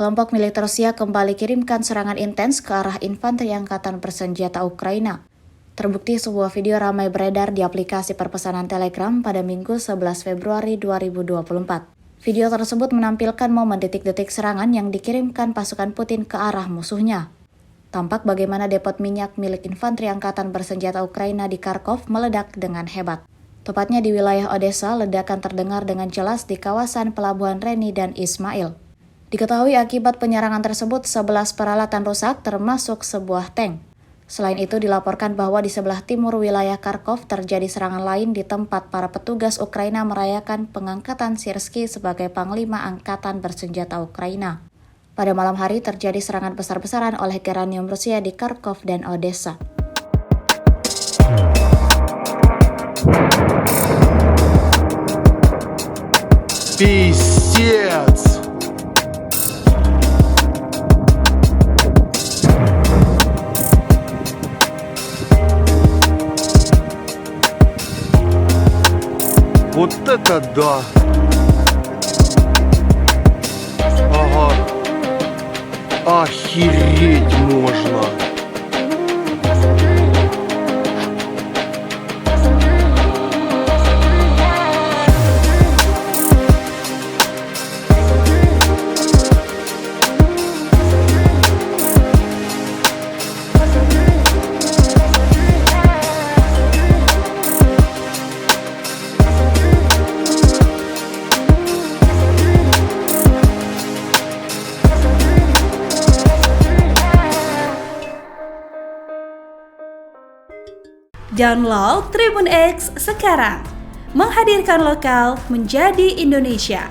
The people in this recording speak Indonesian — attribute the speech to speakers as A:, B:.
A: Kelompok militer Rusia kembali kirimkan serangan intens ke arah infanteri angkatan bersenjata Ukraina. Terbukti sebuah video ramai beredar di aplikasi perpesanan Telegram pada Minggu 11 Februari 2024. Video tersebut menampilkan momen detik-detik serangan yang dikirimkan pasukan Putin ke arah musuhnya. Tampak bagaimana depot minyak milik infanteri angkatan bersenjata Ukraina di Kharkov meledak dengan hebat. Tepatnya di wilayah Odessa, ledakan terdengar dengan jelas di kawasan pelabuhan Reni dan Ismail. Diketahui akibat penyerangan tersebut 11 peralatan rusak termasuk sebuah tank. Selain itu dilaporkan bahwa di sebelah timur wilayah Kharkov terjadi serangan lain di tempat para petugas Ukraina merayakan pengangkatan Syrskyi sebagai Panglima Angkatan Bersenjata Ukraina. Pada malam hari terjadi serangan besar-besaran oleh Geranium Rusia di Kharkov dan Odessa.
B: Пиздец! Вот это да! Ага. Охереть можно!
C: Download Tribun X sekarang, menghadirkan lokal menjadi Indonesia.